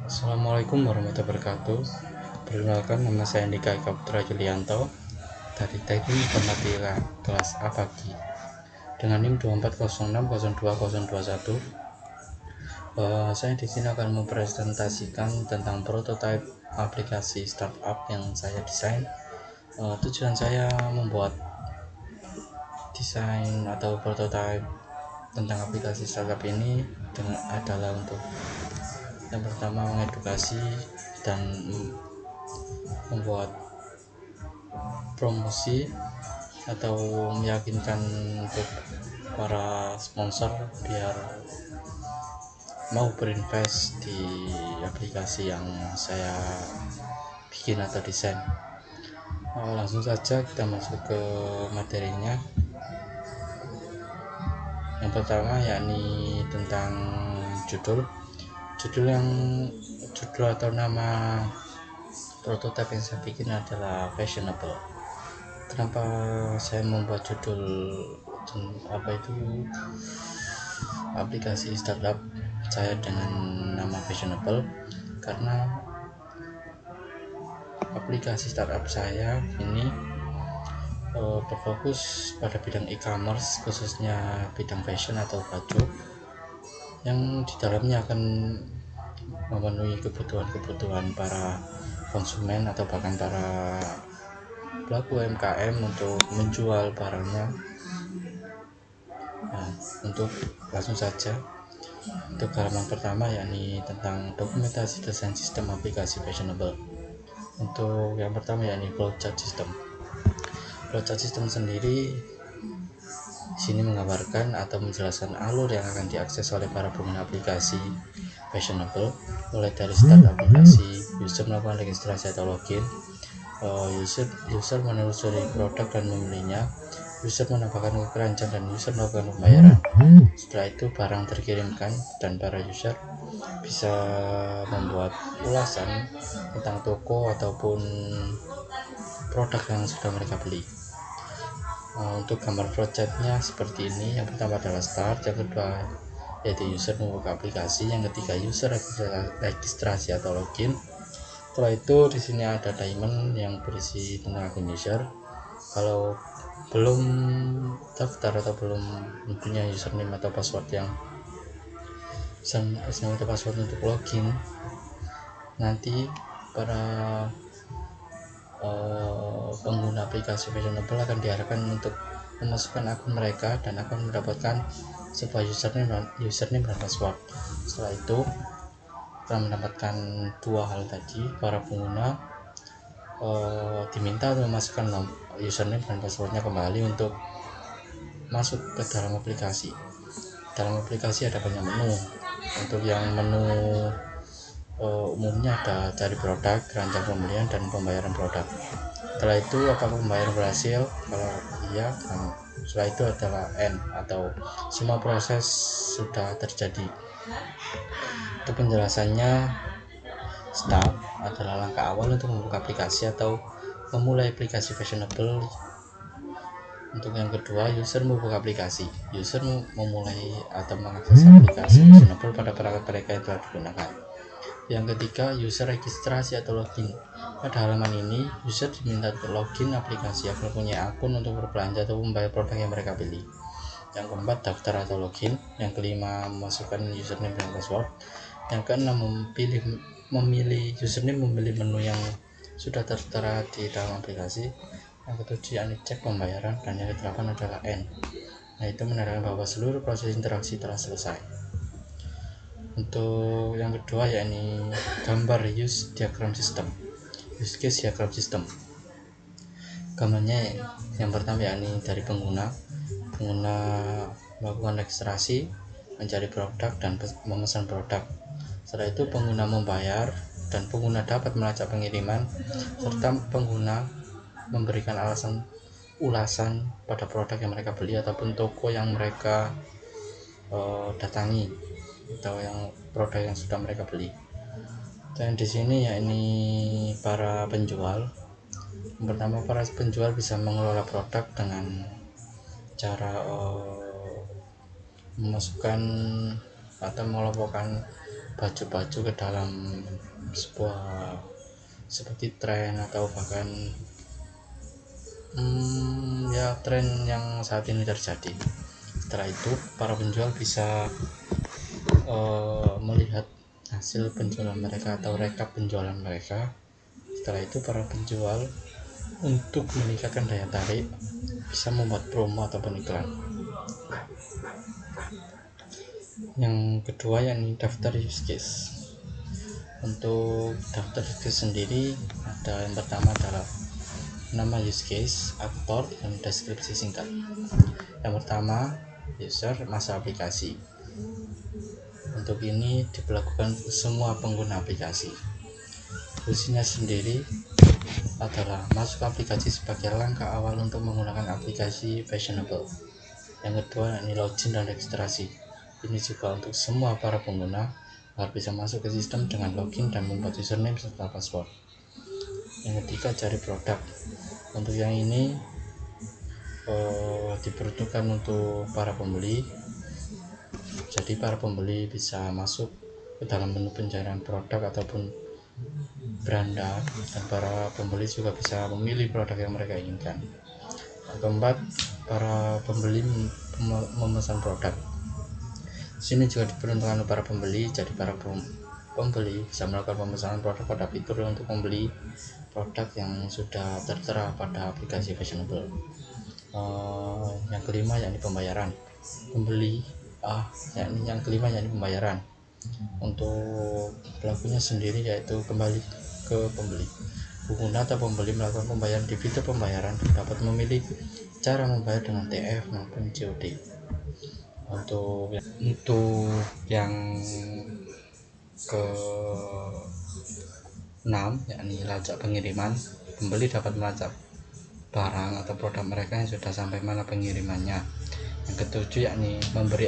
Assalamualaikum warahmatullahi wabarakatuh. Perkenalkan, nama saya Andika Eka Putra Julianto dari Teknik Informatika kelas A pagi dengan NIM 2406020021. Saya di sini akan mempresentasikan tentang prototipe aplikasi startup yang saya desain. Tujuan saya membuat desain atau prototipe tentang aplikasi startup ini adalah untuk yang pertama mengedukasi dan membuat promosi atau meyakinkan untuk para sponsor biar mau berinvest di aplikasi yang saya bikin atau desain. Langsung saja kita masuk ke materinya. Yang pertama yakni tentang judul atau nama prototipe yang saya bikin adalah fashionable. Kenapa saya membuat judul aplikasi startup saya dengan nama fashionable? Karena aplikasi startup saya ini berfokus pada bidang e-commerce, khususnya bidang fashion atau baju, yang di dalamnya akan memenuhi kebutuhan para konsumen atau bahkan para pelaku UMKM untuk menjual barangnya. Untuk langsung saja untuk halaman pertama yakni tentang dokumentasi desain sistem aplikasi fashionable. Untuk yang pertama yakni flowchart system. Flowchart system sendiri di sini menggambarkan atau menjelaskan alur yang akan diakses oleh para pengguna aplikasi fashionable, mulai dari start aplikasi, user melakukan registrasi atau login, user menelusuri produk dan memilihnya, user menambahkan keranjang, dan user melakukan pembayaran. Setelah itu barang terkirimkan dan para user bisa membuat ulasan tentang toko ataupun produk yang sudah mereka beli. Untuk gambar flowchartnya seperti ini. Yang pertama adalah start, yang kedua yaitu user membuka aplikasi, yang ketiga user registrasi atau login. Setelah itu di sini ada diamond yang berisi tentang akun user. Kalau belum daftar atau belum mempunyai username atau password untuk login, nanti para pengguna aplikasi fashionable akan diarahkan untuk memasukkan akun mereka dan akan mendapatkan sebuah username dan password. Setelah itu akan mendapatkan dua hal tadi. Para pengguna diminta untuk memasukkan username dan passwordnya kembali untuk masuk ke dalam aplikasi. Dalam aplikasi ada banyak menu. Untuk yang menu umumnya ada cari produk, keranjang pembelian, dan pembayaran produk. Setelah itu apakah pembayaran berhasil? Kalau iya, setelah itu adalah end atau semua proses sudah terjadi. Untuk penjelasannya, start adalah langkah awal untuk membuka aplikasi atau memulai aplikasi fashionable. Untuk yang kedua, user membuka aplikasi. User memulai atau mengakses aplikasi fashionable pada perangkat mereka yang telah digunakan. Yang ketiga, user registrasi atau login. Pada halaman ini, user diminta untuk login aplikasi agar punya akun untuk berbelanja atau membayar produk yang mereka pilih. Yang keempat, daftar atau login. Yang kelima, memasukkan username dan password. Yang keenam, memilih username, memilih menu yang sudah tertera di dalam aplikasi. Yang ketujuh, cek pembayaran. Dan yang kedelapan adalah end. Itu menandakan bahwa seluruh proses interaksi telah selesai. Untuk yang kedua yakni gambar use case diagram system. Gambarnya yang pertama yakni dari pengguna melakukan registrasi, mencari produk, dan memesan produk. Setelah itu pengguna membayar dan pengguna dapat melacak pengiriman, serta pengguna memberikan ulasan pada produk yang mereka beli ataupun toko yang mereka datangi atau yang produk yang sudah mereka beli. Dan di sini yakni para penjual. Yang pertama, para penjual bisa mengelola produk dengan cara memasukkan atau mengelompokkan baju-baju ke dalam sebuah seperti tren atau bahkan ya tren yang saat ini terjadi. Setelah itu para penjual bisa melihat hasil penjualan mereka atau rekap penjualan mereka. Setelah itu para penjual untuk meningkatkan daya tarik bisa membuat promo ataupun iklan. Yang kedua yakni daftar use case. Untuk daftar use case sendiri ada yang pertama adalah nama use case, aktor, dan deskripsi singkat. Yang pertama user, masa aplikasi. Untuk ini diberlakukan semua pengguna aplikasi. Fungsinya sendiri adalah masuk aplikasi sebagai langkah awal untuk menggunakan aplikasi fashionable. Yang kedua ini login dan registrasi. Ini juga untuk semua para pengguna agar bisa masuk ke sistem dengan login dan membuat username serta password. Yang ketiga cari produk. Untuk yang ini diperuntukkan untuk para pembeli. Jadi para pembeli bisa masuk ke dalam menu pencarian produk ataupun beranda, dan para pembeli juga bisa memilih produk yang mereka inginkan. Yang keempat, para pembeli memesan produk. Sini juga diperuntukkan untuk para pembeli. Jadi para pembeli bisa melakukan pemesanan produk pada fitur untuk membeli produk yang sudah tertera pada aplikasi fashionable. Yang kelima yakni pembayaran pembeli. Yang kelima yakni pembayaran. Untuk pelakunya sendiri yaitu kembali ke pembeli. Pengguna atau pembeli melakukan pembayaran di fitur pembayaran dapat memilih cara membayar dengan TF maupun COD. Untuk yang ke-6 yakni lacak pengiriman. Pembeli dapat melacak barang atau produk mereka yang sudah sampai mana pengirimannya. Yang ke-7 yakni memberi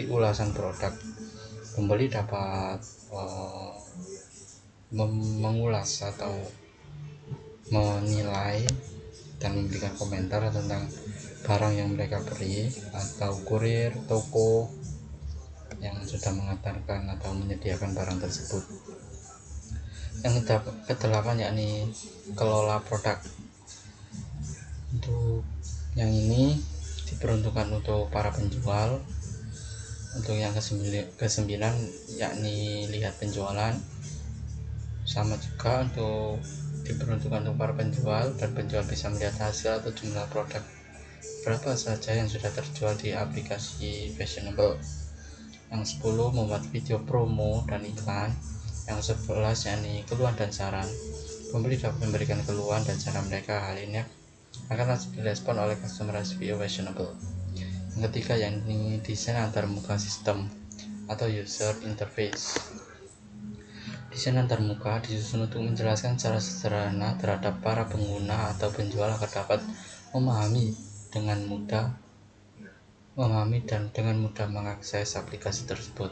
ulasan produk. Pembeli dapat mengulas atau menilai dan memberikan komentar tentang barang yang mereka beli, atau kurir toko yang sudah mengantarkan atau menyediakan barang tersebut. Yang ke-8 yakni kelola produk. Untuk yang ini diperuntukkan untuk para penjual. Untuk yang ke-9 yakni lihat penjualan. Sama juga untuk diperuntukkan untuk para penjual, dan penjual bisa melihat hasil atau jumlah produk berapa saja yang sudah terjual di aplikasi fashionable. Yang 10 membuat video promo dan iklan. Yang 11 yakni keluhan dan saran. Pembeli dapat memberikan keluhan dan saran mereka. Hal ini akan langsung direspon oleh customer review fashionable. Yang ketiga yakni desain antarmuka sistem atau user interface. Desain antarmuka disusun untuk menjelaskan secara sederhana terhadap para pengguna atau penjual agar dapat memahami dan dengan mudah mengakses aplikasi tersebut.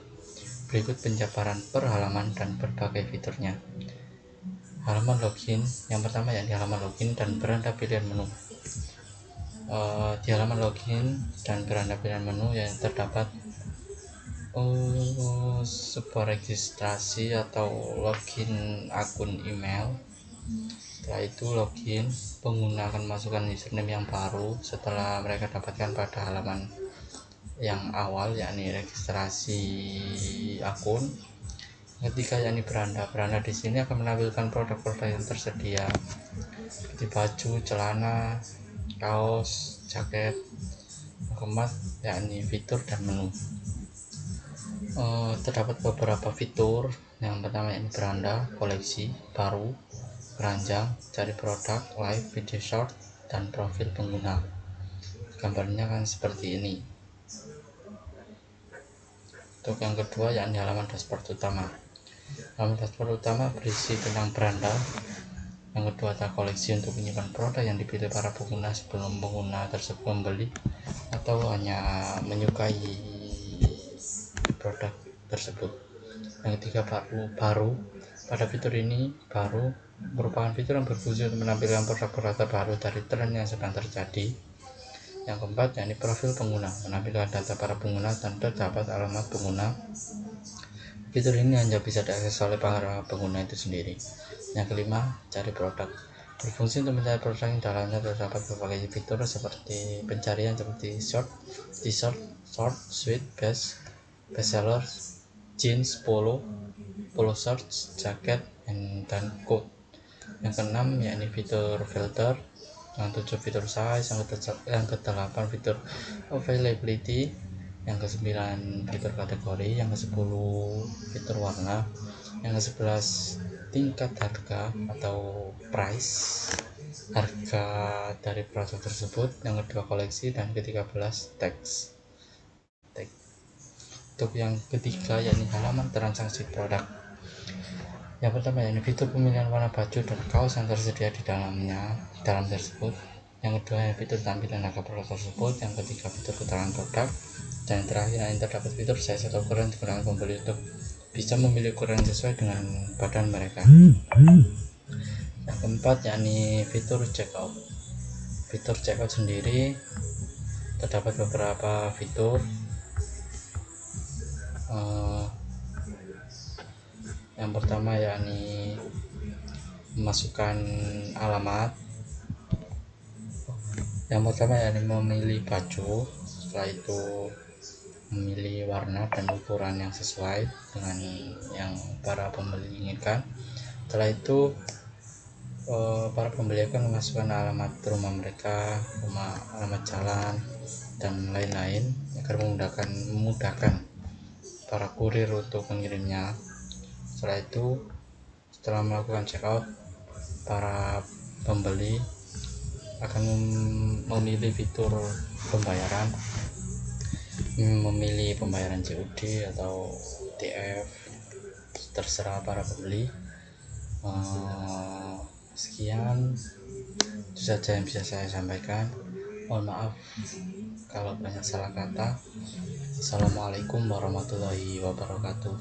Berikut penjabaran per halaman dan berbagai fiturnya. Halaman login. Yang pertama yakni halaman login dan beranda pilihan menu. Di halaman login dan beranda pilihan menu yang terdapat sebuah registrasi atau login akun email. Setelah itu login, pengguna akan masukkan username yang baru setelah mereka dapatkan pada halaman yang awal yakni registrasi akun. Ketiga yakni beranda. Beranda di sini akan menampilkan produk-produk yang tersedia seperti baju, celana, kaos, jaket. Keempat yakni fitur dan menu. Terdapat beberapa fitur. Yang pertama yakni beranda, koleksi, baru, keranjang, cari produk, live, video short, dan profil pengguna. Gambarnya kan seperti ini. Untuk yang kedua yakni halaman dashboard utama. Halaman dashboard utama berisi tentang beranda. Yang kedua adalah koleksi untuk menyimpan produk yang dipilih para pengguna sebelum pengguna tersebut membeli atau hanya menyukai produk tersebut. Yang ketiga baru. Pada fitur ini baru merupakan fitur yang berfungsi untuk menampilkan produk-produk terbaru dari tren yang sedang terjadi. Yang keempat yakni profil pengguna, menampilkan data para pengguna dan terdapat alamat pengguna. Fitur ini hanya bisa diakses oleh para pengguna itu sendiri. Yang kelima, cari produk. Berfungsi untuk mencari produk yang dalamnya terdapat berbagai fitur seperti pencarian seperti short, t-shirt, short, sweat, best seller, jeans, polo shirts, jaket, dan coat. Yang keenam yakni fitur filter, yang ketujuh fitur size, yang kedelapan fitur availability, yang kesembilan fitur kategori, yang kesepuluh fitur warna, yang kesebelas tingkat harga atau price, harga dari produk tersebut, yang kedua koleksi, dan ke-13 teks. Untuk yang ketiga yakni halaman transaksi produk. Yang pertama yakni fitur pemilihan warna baju dan kaos yang tersedia di dalam tersebut. Yang kedua yakni fitur tampilan harga produk tersebut. Yang ketiga fitur keterangan produk. Dan yang terakhir yang terdapat fitur size atau ukuran digunakan pembeli untuk bisa memilih ukuran sesuai dengan badan mereka. Yang keempat yakni fitur checkout. Fitur checkout sendiri terdapat beberapa fitur. Yang pertama yakni memasukkan alamat. Yang pertama yakni memilih baju, setelah itu memilih warna dan ukuran yang sesuai dengan yang para pembeli inginkan. Setelah itu para pembeli akan memasukkan alamat rumah mereka, alamat jalan, dan lain-lain agar memudahkan para kurir untuk mengirimnya. Setelah itu, setelah melakukan checkout, para pembeli akan memilih fitur pembayaran, memilih pembayaran COD atau TF, terserah para pembeli. Sekian itu saja yang bisa saya sampaikan. Mohon maaf kalau banyak salah kata. Assalamualaikum warahmatullahi wabarakatuh.